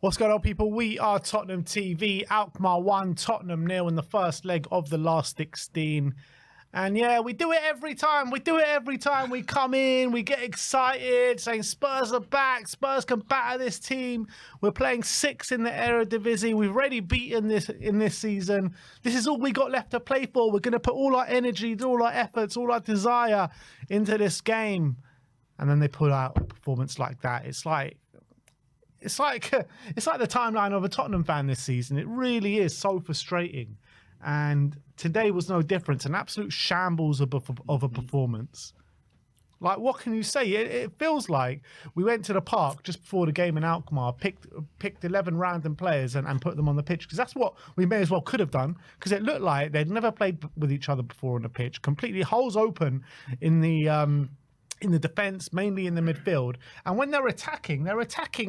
What's going on, people? We are Tottenham TV. Alkmaar 1, Tottenham 0 in the first leg of the last 16. And yeah, we do it every time. We do it every time. We come in, we get excited, saying Spurs are back. Spurs can batter this team. We're playing 6 in the Eredivisie. We've already beaten this in this season. This is all we got left to play for. We're going to put all our energy, all our efforts, all our desire into this game. And then they pull out a performance like that. It's like the timeline of a Tottenham fan this season. It really is so frustrating. And today was no different. An absolute shambles of a performance. Like, what can you say? It feels like we went to the park just before the game in Alkmaar, picked 11 random players and put them on the pitch. Because that's what we may as well could have done. Because it looked like they'd never played with each other before on the pitch. Completely holes open in the defense, mainly in the midfield. And when they're attacking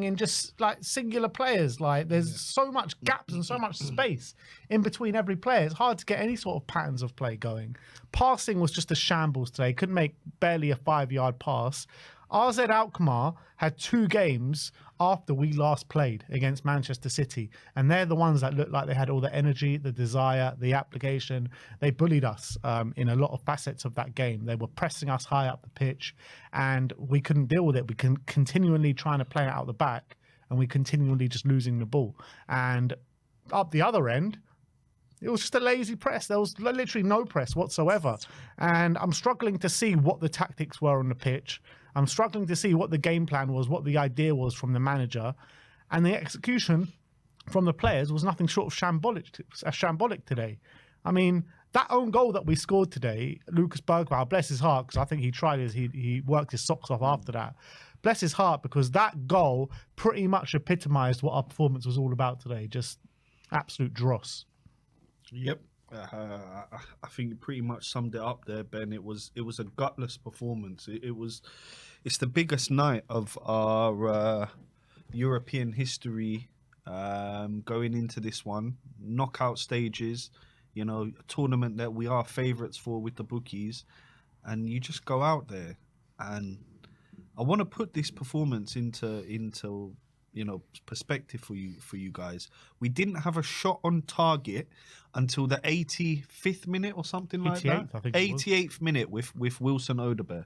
in just like singular players. Like, there's so much gaps and so much space in between every player. It's hard to get any sort of patterns of play going. Passing was just a shambles today. Couldn't make barely a 5-yard pass. RZ Alkmaar had 2 games after we last played against Manchester City, and they're the ones that looked like they had all the energy, the desire, the application. They bullied us in a lot of facets of that game. They were pressing us high up the pitch, and we couldn't deal with it. We can continually trying to play it out the back, and we continually just losing the ball. And up the other end, it was just a lazy press. There was literally no press whatsoever. And I'm struggling to see what the tactics were on the pitch. I'm struggling to see what the game plan was, what the idea was from the manager. And the execution from the players was nothing short of shambolic today. I mean, that own goal that we scored today, Lucas Bergwijn, bless his heart, because I think he worked his socks off after that. Bless his heart, because that goal pretty much epitomized what our performance was all about today. Just absolute dross. Yep, I think you pretty much summed it up there, Ben. It was a gutless performance. It's the biggest night of our European history going into this one. Knockout stages, a tournament that we are favourites for with the bookies, and you just go out there. And I want to put this performance into perspective for you guys. We didn't have a shot on target until the 85th minute or something like that. I think 88th minute with Wilson Odobert.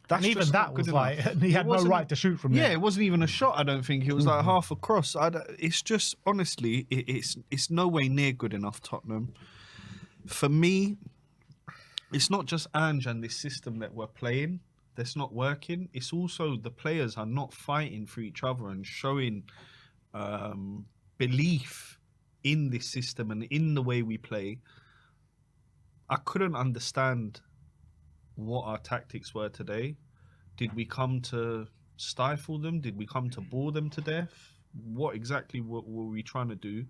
And even that was like, he had no right to shoot from there. Yeah, it wasn't even a shot, I don't think. It was like half a cross. It's just, honestly, it's no way near good enough, Tottenham. For me, it's not just Ange and this system that we're playing that's not working. It's also the players are not fighting for each other and showing belief in this system and in the way we play. I couldn't understand what our tactics were today. Did we come to stifle them? Did we come to bore them to death? What exactly were we trying to do?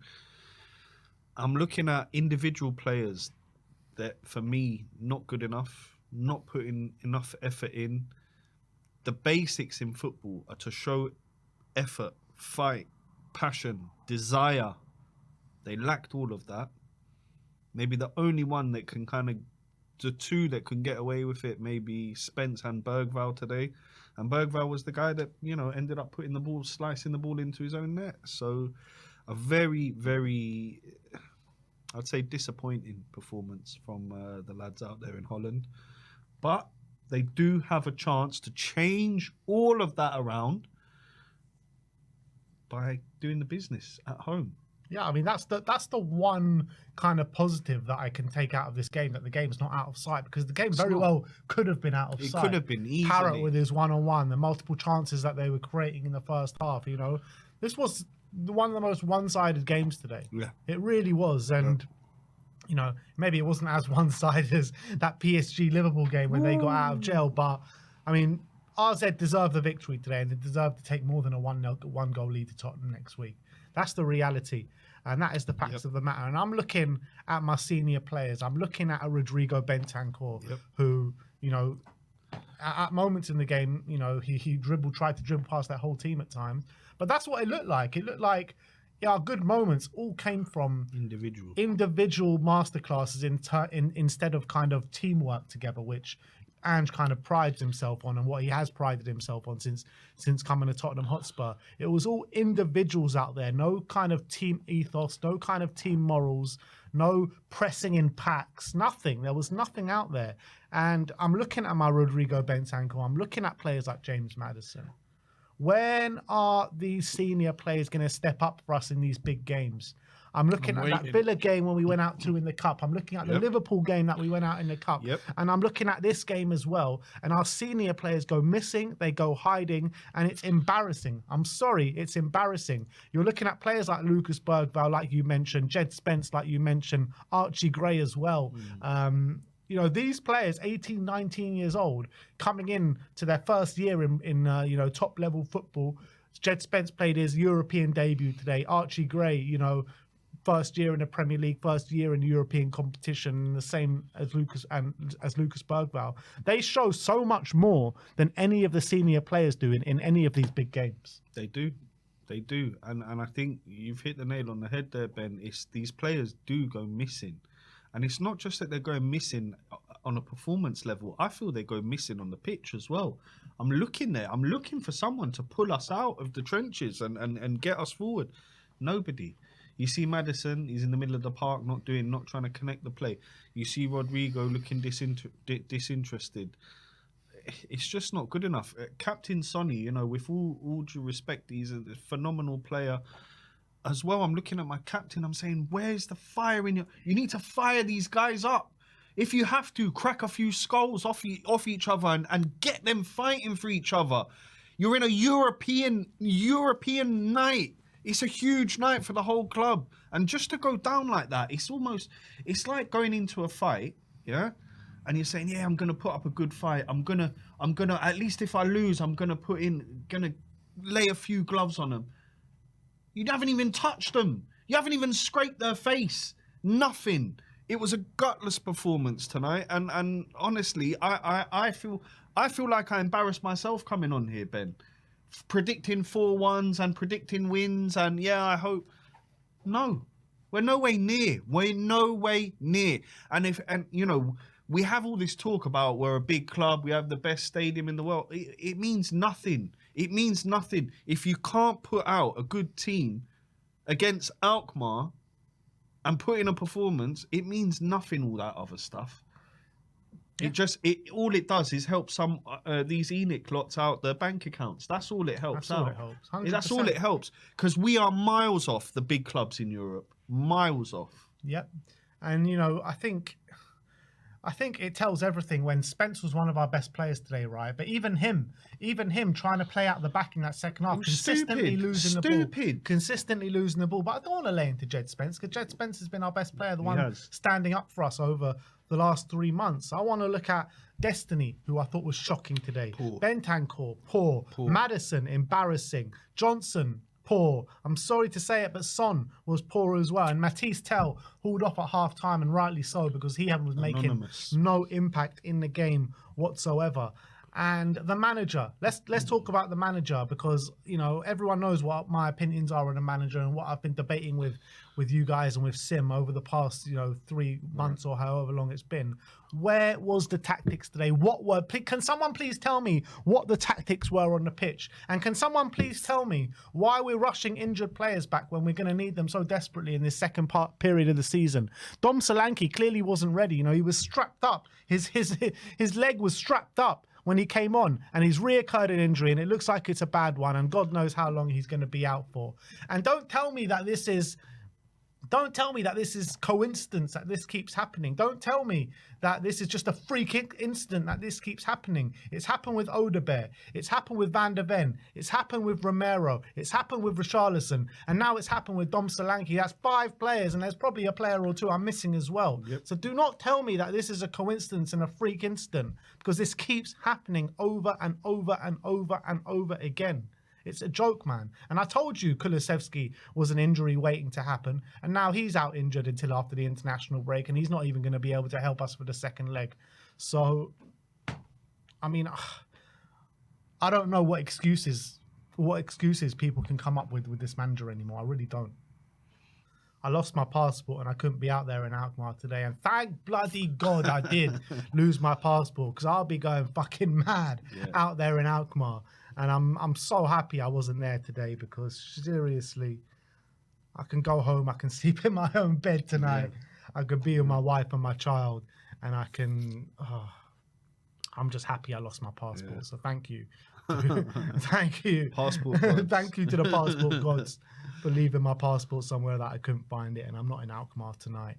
I'm looking at individual players that, for me, not good enough, not putting enough effort in. The basics in football are to show effort, fight, passion, desire. They lacked all of that. Maybe the only one that can the two that can get away with it, maybe Spence and Bergwijn today. And Bergwijn was the guy that, ended up slicing the ball into his own net. So a very, very, I'd say, disappointing performance from the lads out there in Holland. But they do have a chance to change all of that around by doing the business at home. Yeah, I mean, that's the one kind of positive that I can take out of this game, that the game's not out of sight, because the game very well could have been out of sight. It could have been easily. Parrott with his one-on-one, the multiple chances that they were creating in the first half, This was one of the most one-sided games today. Yeah. It really was, and... maybe it wasn't as one-sided as that PSG-Liverpool game when they got out of jail. But, I mean, RZ deserved the victory today, and they deserve to take more than a one-goal lead to Tottenham next week. That's the reality, and that is the facts of the matter. And I'm looking at my senior players. I'm looking at a Rodrigo Bentancur, who, at moments in the game, he tried to dribble past that whole team at times. But that's what it looked like. It looked like... our good moments all came from individual masterclasses instead of kind of teamwork together, which Ange kind of prides himself on and what he has prided himself on since coming to Tottenham Hotspur. It was all individuals out there, no kind of team ethos, no kind of team morals, no pressing in packs, nothing. There was nothing out there. And I'm looking at my Rodrigo Bentancur. I'm looking at players like James Maddison. When are these senior players going to step up for us in these big games? I'm looking at that Villa game when we went out to in the Cup. I'm looking at the Liverpool game that we went out in the Cup. And I'm looking at this game as well. And our senior players go missing, they go hiding, and it's embarrassing. I'm sorry, it's embarrassing. You're looking at players like Lucas Bergvall, like you mentioned, Jed Spence, like you mentioned, Archie Gray as well. You know, these players, 18, 19 years old, coming in to their first year in top level football. Jed Spence played his European debut today. Archie Gray, you know, first year in the Premier League, first year in European competition, the same as Lucas Bergvall. They show so much more than any of the senior players do in any of these big games. They do. And I think you've hit the nail on the head there, Ben. It's these players do go missing. And it's not just that they're going missing on a performance level. I feel they go missing on the pitch as well. I'm looking there. I'm looking for someone to pull us out of the trenches and get us forward. Nobody. You see Maddison, he's in the middle of the park, not trying to connect the play. You see Rodrigo looking disinterested. It's just not good enough. Captain Sonny, you know, with all due respect, he's a phenomenal player. As well, I'm looking at my captain. I'm saying, where's the fire in you? You need to fire these guys up. If you have to, crack a few skulls off each other and get them fighting for each other. You're in a European night. It's a huge night for the whole club. And just to go down like that, it's like going into a fight, yeah? And you're saying, yeah, I'm going to put up a good fight. I'm going to, at least if I lose, I'm going to lay a few gloves on them. You haven't even touched them. You haven't even scraped their face. Nothing. It was a gutless performance tonight, and honestly, I feel like I embarrassed myself coming on here, Ben, predicting 4-1s and predicting wins, and yeah, I hope. No, we're no way near. We're no way near. And you know, we have all this talk about we're a big club, we have the best stadium in the world. It means nothing. It means nothing. If you can't put out a good team against Alkmaar and put in a performance, it means nothing, all that other stuff. Yeah. All it does is help some these ENIC lots out their bank accounts. That's all it helps out. That's all it helps. 100%. That's all it helps. Because we are miles off the big clubs in Europe. Miles off. Yep. And, you know, I think it tells everything when Spence was one of our best players today, right? But even him trying to play out the back in that second half, consistently losing the ball. But I don't want to lay into Jed Spence, because Jed Spence has been our best player, the one standing up for us over the last 3 months. I want to look at Destiny, who I thought was shocking today. Poor. Bentancur, poor. Maddison, embarrassing. Johnson, poor. I'm sorry to say it, but Son was poor as well. And Matisse Tell hauled off at half time, and rightly so, because he was making no impact in the game whatsoever. And the manager, let's talk about the manager, because, you know, everyone knows what my opinions are on the manager and what I've been debating with you guys and with Sim over the past, 3 months or however long it's been. Where was the tactics today? Can someone please tell me what the tactics were on the pitch? And can someone please tell me why we're rushing injured players back when we're going to need them so desperately in this second period of the season? Dom Solanke clearly wasn't ready. You know, he was strapped up. His leg was strapped up when he came on, and he's reoccurred an injury, and it looks like it's a bad one, and God knows how long he's going to be out for. And don't tell me that this is coincidence that this keeps happening. Don't tell me that this is just a freak incident that this keeps happening. It's happened with Odebear. It's happened with Van der Ven. It's happened with Romero. It's happened with Richarlison. And now it's happened with Dom Solanke. That's 5 players, and there's probably a player or two I'm missing as well. Yep. So do not tell me that this is a coincidence and a freak incident, because this keeps happening over and over and over and over again. It's a joke, man. And I told you Kulusevski was an injury waiting to happen, and now he's out injured until after the international break, and he's not even going to be able to help us for the second leg. So, I mean, I don't know what excuses people can come up with this manager anymore. I really don't. I lost my passport and I couldn't be out there in Alkmaar today. And thank bloody God I did lose my passport, because I'll be going fucking mad out there in Alkmaar. And I'm so happy I wasn't there today, because seriously, I can go home, I can sleep in my own bed tonight. I could be with my wife and my child, and I can... I'm just happy I lost my passport. So thank you. Thank you. Passport gods. Thank you to the passport gods for leaving my passport somewhere that I couldn't find it, and I'm not in Alkmaar tonight.